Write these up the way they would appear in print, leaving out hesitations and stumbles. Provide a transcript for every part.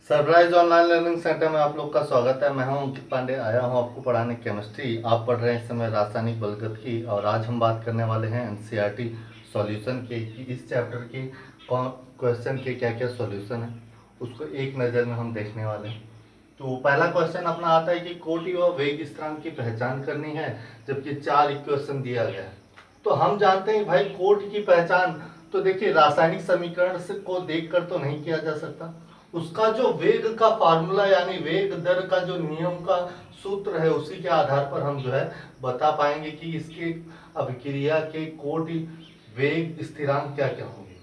Surprise online learning centre में आप लोग का स्वागत है। मैं हूं अंकित पांडे, आया हूं आपको पढ़ाने केमिस्ट्री। आप पढ़ रहे हैं इस समय रासायनिक बलगत और आज हम बात करने वाले हैं एनसीईआरटी सॉल्यूशन के कि इस चैप्टर के कौन क्वेश्चन के क्या क्या सॉल्यूशन है उसको एक नज़र में हम देखने वाले हैं। तो पहला क्वेश्चन अपना आता है कि कोटि व वेग स्थिरांक की पहचान करनी है, जबकि 4 इक्वेशन दिया गया है। तो हम जानते हैं भाई कोटि की पहचान तो देखिए रासायनिक समीकरण से को देखकर तो नहीं किया जा सकता। उसका जो वेग का फार्मूला यानी वेग दर का जो नियम का सूत्र है उसी के आधार पर हम जो है बता पाएंगे कि इसके अभिक्रिया के कोटि वेग स्थिरांक क्या क्या होंगे।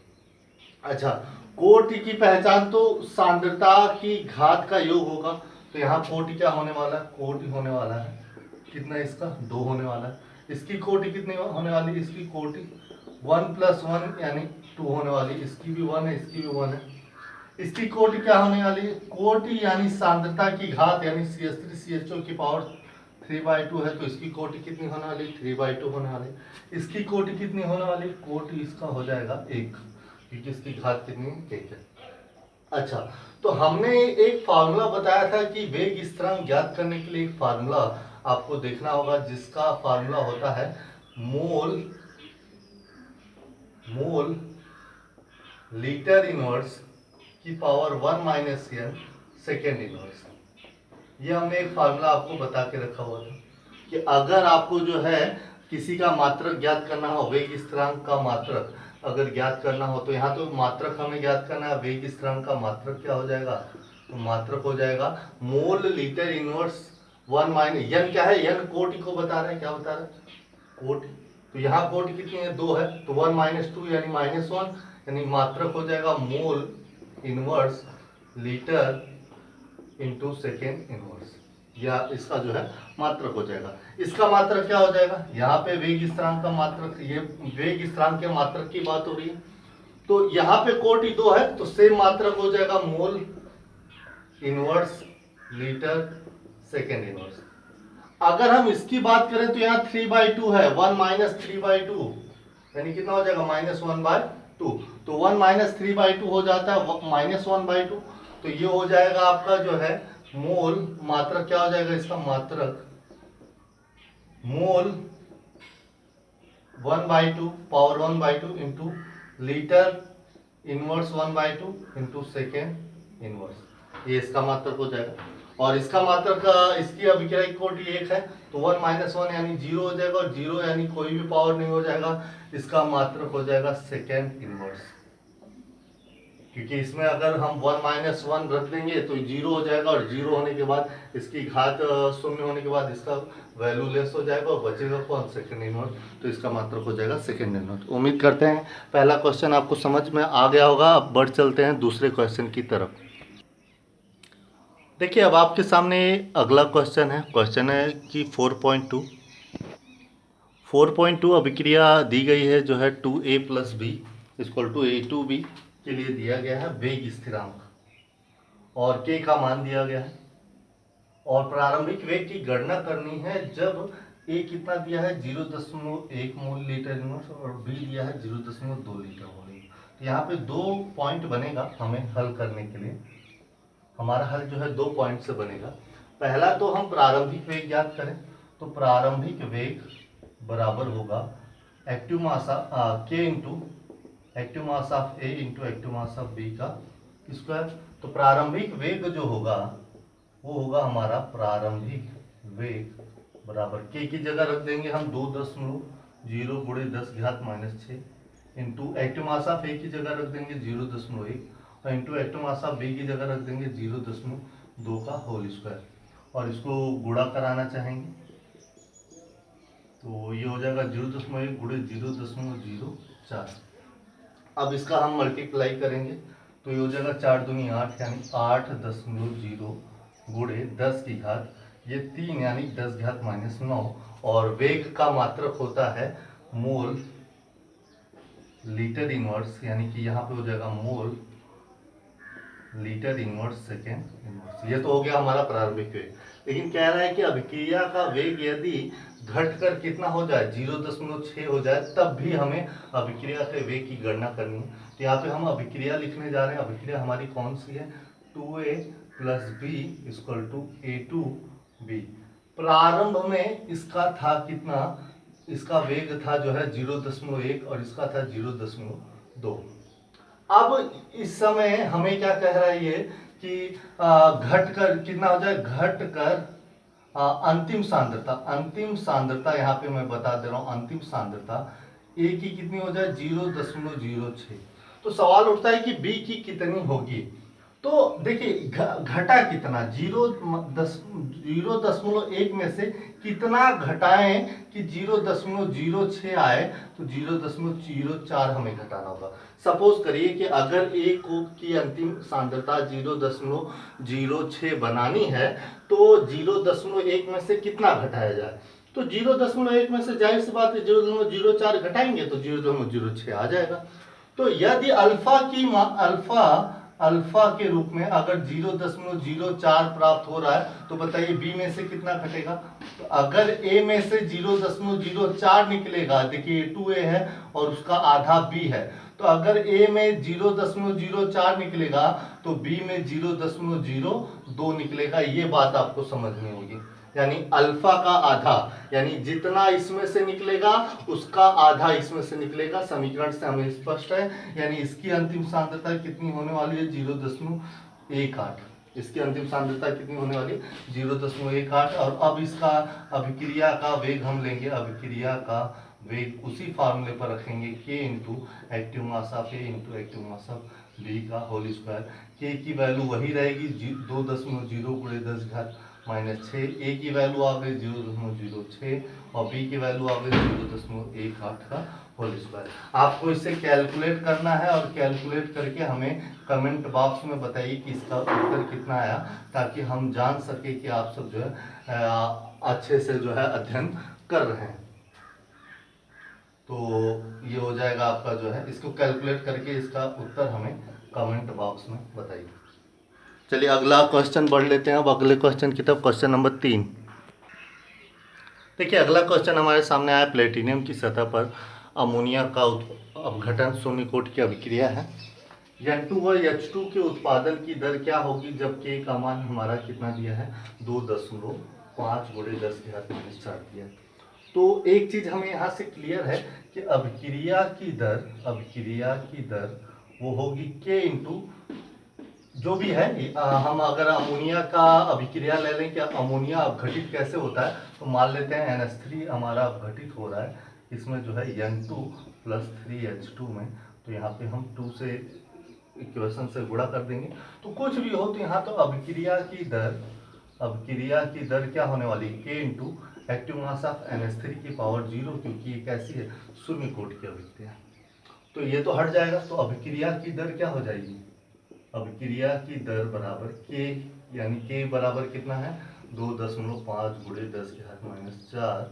अच्छा, कोटि की पहचान तो सांद्रता की घात का योग होगा। तो यहाँ कोटि क्या होने वाला है, कोटि होने वाला है कितना, इसका 2 होने वाला है। इसकी कोटि कितनी होने वाली है, इसकी कोटि 1 + 1 यानी 2 होने वाली है। इसकी भी 1 है, इसकी भी 1 है। इसकी कोटि क्या होने वाली है, कोटि यानी सांद्रता की घात यानी CH3CHO की पावर 3/2 है। तो इसकी कोटि कितनी होने वाली, 3/2 होने वाली। इसकी कोटि कितनी होने वाली, कोटि इसका हो जाएगा 1, क्योंकि इसकी घात कितनी है, 1 है। अच्छा, तो हमने एक फार्मूला बताया था कि वेग स्थिरांक ज्ञात करने के लिए एक फार्मूला आपको देखना होगा, जिसका फार्मूला होता है मोल लीटर इनवर्स की पावर 1 - n सेकेंड इनवर्स। ये हमने एक फार्मूला आपको बता के रखा हुआ था कि अगर आपको जो है किसी का मात्रक ज्ञात करना हो, वेग स्थिरांक का मात्रक अगर ज्ञात करना हो, तो यहाँ तो मात्रक हमें ज्ञात करना है। वेग स्थिरांक का मात्रक क्या हो जाएगा, तो मात्रक हो जाएगा मोल लीटर इनवर्स 1 - n क्या है, n कोटि को बता रहे हैं, क्या बता रहे हैं, कोटि। तो यहाँ कोटि कितनी है, 2 है। तो 1 - 2 यानी -1 यानी मात्रक हो जाएगा mole inverse litre into second inverse, या इसका जो है मात्रक हो जाएगा। इसका मात्रक क्या हो जाएगा, यहाँ पे वेग स्थिरांक का मात्रक, ये वेग स्थिरांक के मात्रक की बात हो रही है। तो यहाँ पे कोटि 2 है तो सेम मात्रक हो जाएगा mole inverse litre second inverse. अगर हम इसकी बात करें तो यहाँ 3/2 है, 1 - 3/2 यानी कितना हो जाएगा, -1/2। तो 1 - 3/2 हो जाता है -1/2। तो ये हो जाएगा आपका जो है मोल, मात्रक क्या हो जाएगा इसका मात्रक, मोल 1/2 power 1/2 into litre inverse 1/2 into second inverse, ये इसका मात्रक हो जाएगा। और इसका मात्रक इसकी अभिक्रिया की कोटि 1 है, तो 1 - 1 यानी 0 हो जाएगा, और 0 यानी कोई भी पावर नहीं हो जाएगा। इसका मात्रक हो जाएगा सेकेंड इनवर्स, क्योंकि इसमें अगर हम 1 - 1 रख देंगे तो 0 हो जाएगा, और 0 होने के बाद इसकी घात 0 होने के बाद इसका वैल्यू लेस हो जाएगा, और बचेगा कौन, सेकेंड इनवर्स। तो इसका मात्रक हो जाएगा सेकेंड इनवर्स। उम्मीद करते हैं पहला क्वेश्चन आपको समझ में आ गया होगा। अब बढ़ चलते हैं दूसरे क्वेश्चन की तरफ। देखिए, अब आपके सामने अगला क्वेश्चन है कि 4.2 अभिक्रिया दी गई है जो है 2A + B = A2B के लिए दिया गया है वेग स्थिरांक, और K का मान दिया गया है, और प्रारंभिक वेग की गणना करनी है जब A कितना दिया है, 0.1 मोल लीटर इनवर्स, और B दिया है 0.2 लीटर मोल। तो यहाँ पे 2 पॉइंट बनेगा हमें हल करने के लिए। हमारा हल जो है 2 पॉइंट से बनेगा। पहला तो हम प्रारंभिक वेग ज्ञात करें, तो प्रारंभिक वेग बराबर होगा active mass K into active mass of A into active mass of B का स्क्वायर। तो प्रारंभिक वेग जो होगा वो होगा हमारा प्रारंभिक वेग बराबर K की जगह रख देंगे हम 2.0 गुणे 10⁻⁻6 into active mass of A की जगह रख देंगे 0.1 और into active mass of B की जगह रख देंगे 0.2 का होल स्क्वायर, और इसको गुणा कराना चाहेंगे तो ये हो जाएगा 0.1 गुणे 0.04। अब इसका हम मल्टीप्लाई करेंगे तो ये हो जाएगा 4 दूनी 8 यानी 8.0 गुणे 10 की घात ये 3 यानी 10⁻⁻9, और वेग का मात्रक होता है मोल लीटर इनवर्स, यानी कि यहाँ पे हो जाएगा mole litre inverse second inverse. ये तो हो गया हमारा प्रारंभिक वेग। लेकिन कह रहा है कि अभिक्रिया का वेग यदि घटकर कितना हो जाए, 0.6 हो जाए, तब भी हमें अभिक्रिया के वेग की गणना करनी है। तो यहाँ पे हम अभिक्रिया लिखने जा रहे हैं। अभिक्रिया हमारी कौन सी है, 2a plus B equal to a2b। प्रारंभ में इसका था कितना, इसका वेग था जो है 0.1 और इसका था 0.2। अब इस समय हमें क्या कह रहा है ये कि घट कर कितना हो जाए, घट कर अंतिम सांद्रता यहाँ पे मैं बता दे रहा हूँ, अंतिम सांद्रता ए की कितनी हो जाए 0.06। तो सवाल उठता है कि बी की कितनी होगी। तो देखिए घटा कितना, 0.1 में से कितना घटाएं कि 0.06 आए, तो 0.04 हमें घटाना होगा। सपोज करिए कि अगर ए को की अंतिम सांद्रता 0.06 बनानी है तो 0.1 में से कितना घटाया जाए, तो 0.1 में से जाहिर सी बात है 0.04 घटाएंगे तो 0.06 आ जाएगा। तो यदि अल्फा के रूप में अगर 0.04 प्राप्त हो रहा है तो बताइए बी में से कितना घटेगा। तो अगर ए में से 0.04 निकलेगा, देखिए 2a है और उसका आधा b है, तो अगर ए में 0.04 निकलेगा तो बी में 0.02 निकलेगा। ये बात आपको समझनी होगी, यानी अल्फा का आधा, यानी जितना इसमें से निकलेगा उसका आधा इसमें से निकलेगा। समीकरण से हमें स्पष्ट है, यानी इसकी अंतिम सांद्रता कितनी होने वाली है 0.18। इसकी अंतिम सांद्रता कितनी होने वाली है 0.18। और अब इसका अभिक्रिया का वेग हम लेंगे, अभिक्रिया का वेग उसी फार्मूले पर रखेंगे k into active mass of A into active mass of B का होल स्क्वायर। k की वैल्यू वही रहेगी 2.0 गुणे 10 घात -6, ए की वैल्यू आ गई 0.06 और बी की वैल्यू आ गई 0.18 का होल स्क्वायर। आपको इसे कैलकुलेट करना है और कैलकुलेट करके हमें कमेंट बॉक्स में बताइए कि इसका उत्तर कितना आया, ताकि हम जान सके कि आप सब जो है अच्छे से जो है अध्ययन कर रहे हैं। तो ये हो जाएगा आपका जो है, इसको कैलकुलेट करके इसका उत्तर हमें कमेंट बॉक्स में बताइए। चलिए अगला क्वेश्चन बढ़ लेते हैं। अब अगले क्वेश्चन की तरफ, क्वेश्चन नंबर 3। देखिए अगला क्वेश्चन हमारे सामने आया, प्लेटिनियम की सतह पर अमोनिया का अपघटन शून्य कोट की अभिक्रिया है। N2 व H2 के उत्पादन की दर क्या होगी जब K का मान हमारा कितना दिया है 2.5 गुणे 10⁻⁴ दिया है। तो एक चीज हमें यहाँ से क्लियर है कि अभिक्रिया की दर वो होगी K इंटू जो भी है। हम अगर अमोनिया का अभिक्रिया ले लें कि अमोनिया अपघटित कैसे होता है, तो मान लेते हैं NH3 हमारा अपघटित हो रहा है इसमें जो है N2 प्लस 3H2 में, तो यहाँ पे हम 2 से इक्वेशन से गुणा कर देंगे। तो कुछ भी हो तो यहाँ तो अभिक्रिया की दर क्या होने वाली है K into active mass of NH3 की पावर 0, क्योंकि ये कैसी है शून्य कोट की अभिक्रिया। तो ये तो हट जाएगा, तो अभिक्रिया की दर क्या हो जाएगी, अभिक्रिया की दर बराबर K, यानी K बराबर कितना है 2.5 गुणे 10⁻⁴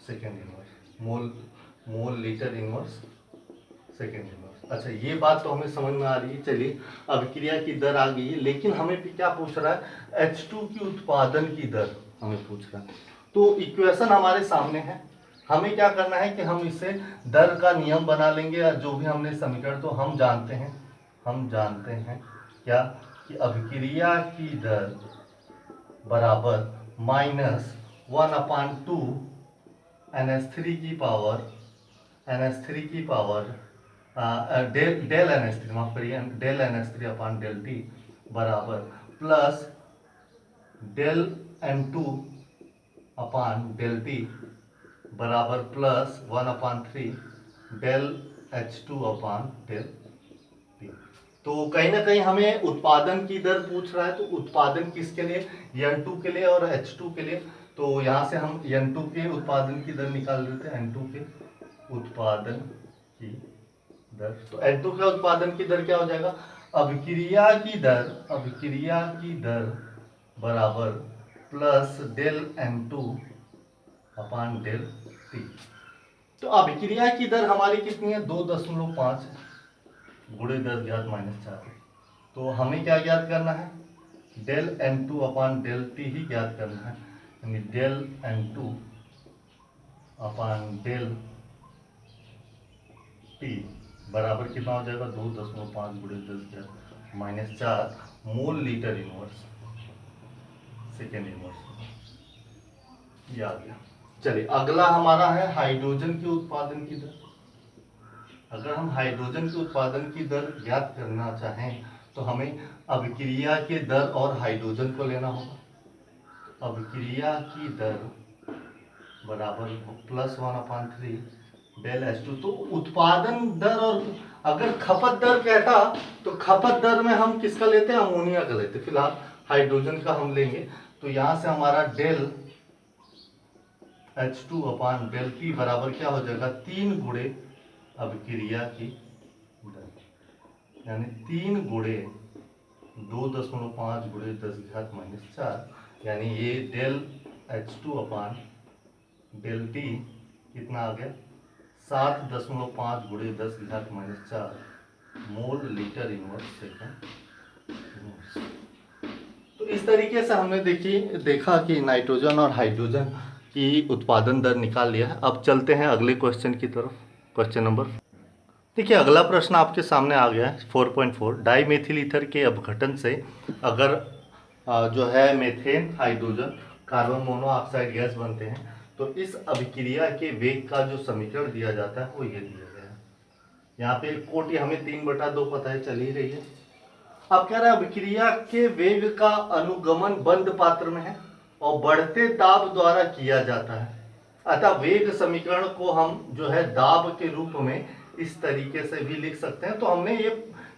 second inverse mole litre inverse second inverse. अच्छा ये बात तो हमें समझ में आ रही है। चलिए अभिक्रिया की दर आ गई है, लेकिन हमें क्या पूछ रहा है H2 की उत्पादन की दर हमें पूछ रहा है। तो इक्वेशन हमारे सामने है, हमें क्या करना है कि हम इसे दर का नियम बना लेंगे, या जो भी हमने समीकरण, तो हम जानते हैं क्या कि अभिक्रिया की दर बराबर -1/2 NH3 की पावर डेल NH3 माफ करिए del NH3 upon del T बराबर plus del N2 upon del T बराबर plus 1/3 del H2 upon del T. तो कहीं ना कहीं हमें उत्पादन की दर पूछ रहा है, तो उत्पादन किसके लिए, N2 के लिए और H2 के लिए। तो यहाँ से हम N2 के उत्पादन की दर निकाल लेते हैं, N2 के उत्पादन की दर। तो N2 के उत्पादन की दर क्या हो जाएगा, अभिक्रिया की दर बराबर plus del N2 upon del T. तो अभिक्रिया की दर हमारी कितनी है 2.5 गुणे 10⁻⁴। तो हमें क्या ज्ञात करना है, del N2 upon del T ही ज्ञात करना है, यानी del N2 upon del T बराबर कितना हो जाएगा 2.5 गुणे 10⁻⁴। Mole litre inverse second inverse, ये आ गया। चलिए अगला हमारा है हाइड्रोजन के उत्पादन की दर। अगर हम हाइड्रोजन के उत्पादन की दर ज्ञात करना चाहें तो हमें अभिक्रिया के दर और हाइड्रोजन को लेना होगा। अभिक्रिया की दर बराबर +1/3 डेल H2। तो उत्पादन दर, और अगर खपत दर कहता तो खपत दर में हम किसका लेते हैं, अमोनिया का लेते, फिलहाल हाइड्रोजन का हम लेंगे। तो यहां से हमारा डेल H2/डेल P बराबर क्या हो जाएगा, 3 गुणे अभिक्रिया की दर, यानी 3 गुणे 2.5 गुणे 10⁻⁴, यानी ये डेल H2/डेल T कितना आ गया, 7.5 गुणे 10⁻⁴ mole litre inverse second inverse. तो इस तरीके से हमने देखा कि नाइट्रोजन और हाइड्रोजन की उत्पादन दर निकाल लिया है। अब चलते हैं अगले क्वेश्चन की तरफ। क्वेश्चन नंबर, देखिए अगला प्रश्न आपके सामने आ गया है 4.4। डाई मेथिल ईथर के अपघटन से अगर जो है methane hydrogen carbon monoxide gas बनते हैं तो इस अभिक्रिया के वेग का जो समीकरण दिया जाता है वो ये दिया गया है। यहाँ पे कोटि हमें 3/2 पता है, चल ही रही है। अब कह रहा है अभिक्रिया के वेग का अनुगमन बंद पात्र में है और बढ़ते दाब द्वारा किया जाता है। अतः वेग समीकरण को हम जो है दाब के रूप में इस तरीके से भी लिख सकते हैं। तो हमने ये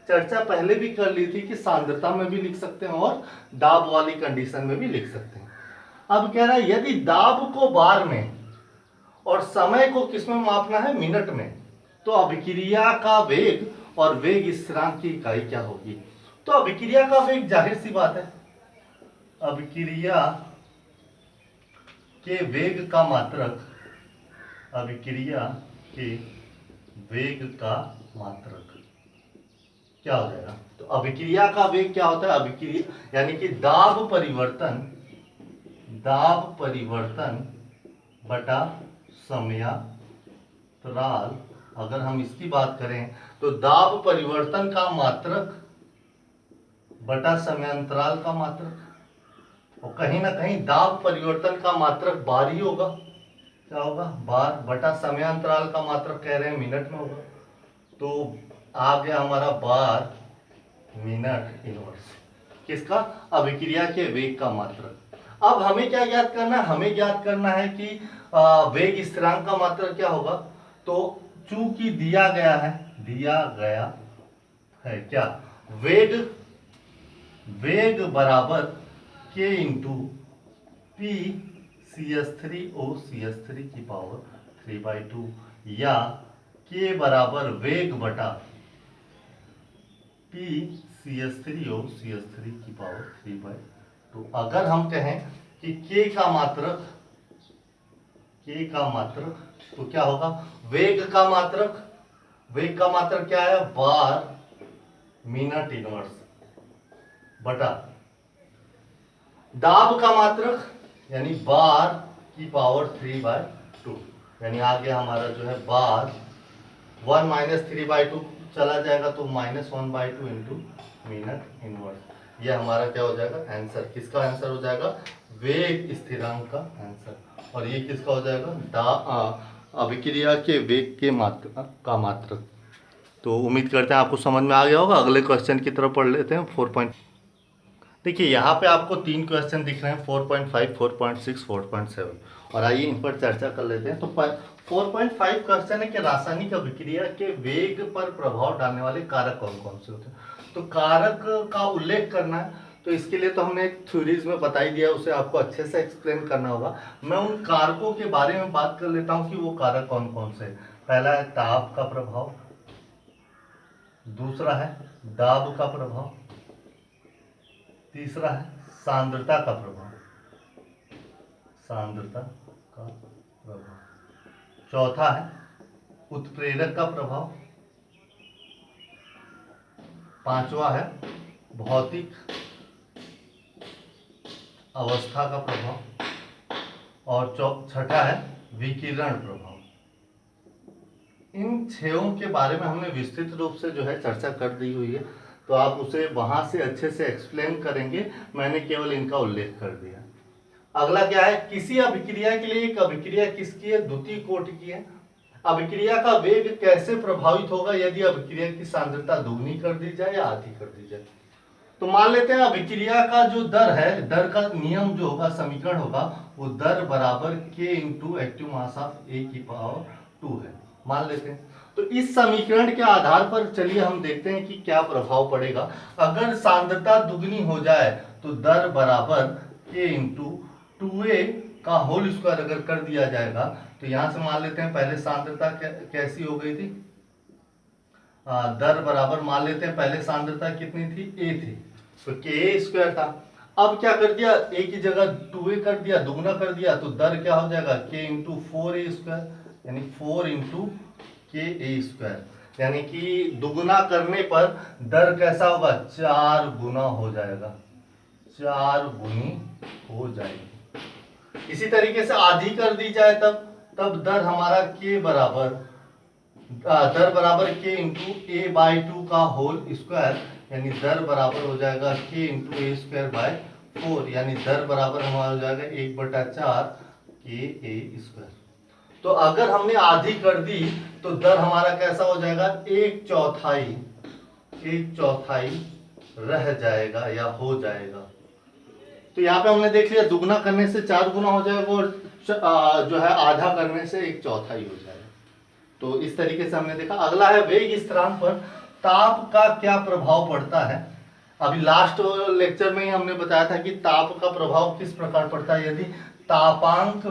चर्चा पहले भी कर ली थी कि सांद्रता में भी लिख सकते हैं और दाब वाली कंडीशन में भी लिख सकते हैं। अब कह रहा है यदि दाब को बार में और समय को किसमें मापना है, मिनट में, तो अभिक्रिया का वेग और वेग स्थिरांक की इकाई क्या होगी। तो अभिक्रिया का वेग जाहिर सी बात है, अभिक्रिया के वेग का मात्रक, अभिक्रिया के वेग का मात्रक क्या हो जाएगा। तो अभिक्रिया का वेग क्या होता है, अभिक्रिया यानी कि दाब परिवर्तन बटा समयांतराल। अगर हम इसकी बात करें तो दाब परिवर्तन का मात्रक बटा समयांतराल का मात्रक, और कहीं ना कहीं दाब परिवर्तन का मात्रक बार ही होगा। क्या होगा, बार बटा समयांतराल का मात्रक कह रहे हैं मिनट में होगा। तो आ गया हमारा बार मिनट इनवर्स किसका, अभिक्रिया के वेग का मात्रक। अब हमें क्या ज्ञात करना है, हमें ज्ञात करना है कि वेग स्थिरांक का मात्रक क्या होगा। तो चूंकि दिया गया है क्या, वेग बराबर k into P CS3O CS3 की पावर 3/2, या k बराबर वेग बटा पी CS3O CS3 की पावर 3/2। अगर हम कहें कि k का मात्रक तो क्या होगा, वेग का मात्रक क्या है, बार मिनट इनवर्स बटा दाब का मात्रक यानी बार की पावर 3/2, यानी आ गया हमारा जो है बार 1 माइनस 3/2 चला जाएगा तो -1/2 इंटू मिनट इनवर्स। ये हमारा क्या हो जाएगा आंसर, किसका आंसर हो जाएगा, वेग स्थिरांक का आंसर। और ये किसका हो जाएगा, अभिक्रिया के वेग के मात्रक। तो उम्मीद करते हैं आपको समझ में आ गया होगा। अगले क्वेश्चन की तरफ पढ़ लेते हैं 4. देखिए यहाँ पे आपको 3 क्वेश्चन दिख रहे हैं 4.5, 4.6, 4.7, और आइए इन पर चर्चा कर लेते हैं। तो 4.5 क्वेश्चन है कि रासायनिक अभिक्रिया के वेग पर प्रभाव डालने वाले कारक कौन कौन से होते हैं। तो कारक का उल्लेख करना है, तो इसके लिए तो हमने थ्योरीज में बता ही दिया, उसे आपको अच्छे से एक्सप्लेन करना होगा। मैं उन कारकों के बारे में बात कर लेता हूँ कि वो कारक कौन कौन से। पहला है ताप का प्रभाव, दूसरा है दाब का प्रभाव, तीसरा है सांद्रता का प्रभाव, चौथा है उत्प्रेरक का प्रभाव, पांचवा है भौतिक अवस्था का प्रभाव, और छठा है विकिरण प्रभाव। इन 6 के बारे में हमने विस्तृत रूप से जो है चर्चा कर दी हुई है। तो आप उसे वहां से अच्छे से एक्सप्लेन करेंगे, मैंने केवल इनका उल्लेख कर दिया। अगला क्या है, किसी अभिक्रिया के लिए एक अभिक्रिया किसकी है, द्वितीय कोटि की है। अभिक्रिया का वेग कैसे प्रभावित होगा यदि अभिक्रिया की सांद्रता दुगनी कर दी जाए या आधी कर दी जाए। तो मान लेते हैं अभिक्रिया का जो दर है, दर का नियम जो होगा, समीकरण होगा, वो दर बराबर k into active mass of A की पावर 2 है, मान लेते हैं। तो इस समीकरण के आधार पर चलिए हम देखते हैं कि क्या प्रभाव पड़ेगा। अगर सांद्रता दुगनी हो जाए तो दर बराबर k इंटू 2a का होल स्क्वायर अगर कर दिया जाएगा, तो यहां से मान लेते हैं पहले सांद्रता कैसी हो गई थी, दर बराबर मान लेते हैं पहले सांद्रता कितनी थी, a थी, तो के स्क्वायर था। अब क्या कर दिया, a की जगह 2a कर दिया, दुगना कर दिया, तो दर क्या हो जाएगा, k इंटू 4a स्क्वायर, यानी 4 इंटू के ए स्क्वायर, यानी कि दुगुना करने पर दर कैसा होगा, 4 गुना हो जाएगा, 4 गुनी हो जाएगी। इसी तरीके से आधी कर दी जाए तब दर हमारा के बराबर, दर बराबर के इंटू ए बाई 2 का होल स्क्वायर, यानी दर बराबर हो जाएगा के इंटू ए स्क्वायर बाय 4, यानी दर बराबर हमारा हो जाएगा 1/4 के ए स्क्वायर। तो अगर हमने आधी कर दी तो दर हमारा कैसा हो जाएगा, 1/4 रह जाएगा या हो जाएगा। तो यहाँ पे हमने देख लिया दुगना करने से 4 गुना हो जाएगा और जो है आधा करने से 1/4 हो जाएगा। तो इस तरीके से हमने देखा। अगला है वेग स्थिरांक पर ताप का क्या प्रभाव पड़ता है। अभी लास्ट लेक्चर में ही हमने बताया था कि ताप का प्रभाव किस प्रकार पड़ता है। यदि तापांक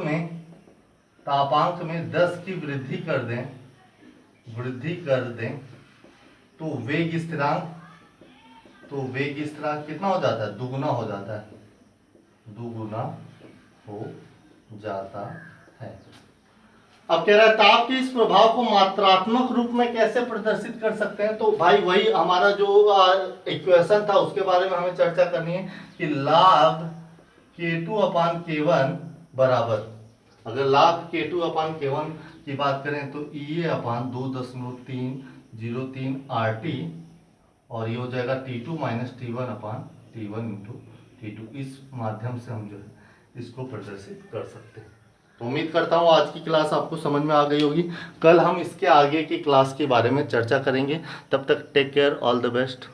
में 10 की वृद्धि कर दें तो वेग स्थिरांक कितना हो जाता है, दुगुना हो जाता है, दुगुना हो जाता है। अब कह रहा है ताप के इस प्रभाव को मात्रात्मक रूप में कैसे प्रदर्शित कर सकते हैं। तो भाई वही हमारा जो इक्वेशन था उसके बारे में हमें चर्चा करनी है कि log K2/K1 बराबर, अगर log K2/K1 की बात करें तो EA/2.303 RT, और ये हो जाएगा T2 minus T1 into T2। इस माध्यम से हम जो है इसको प्रदर्शित कर सकते हैं। तो उम्मीद करता हूँ आज की क्लास आपको समझ में आ गई होगी। कल हम इसके आगे की क्लास के बारे में चर्चा करेंगे। तब तक take care, all the best.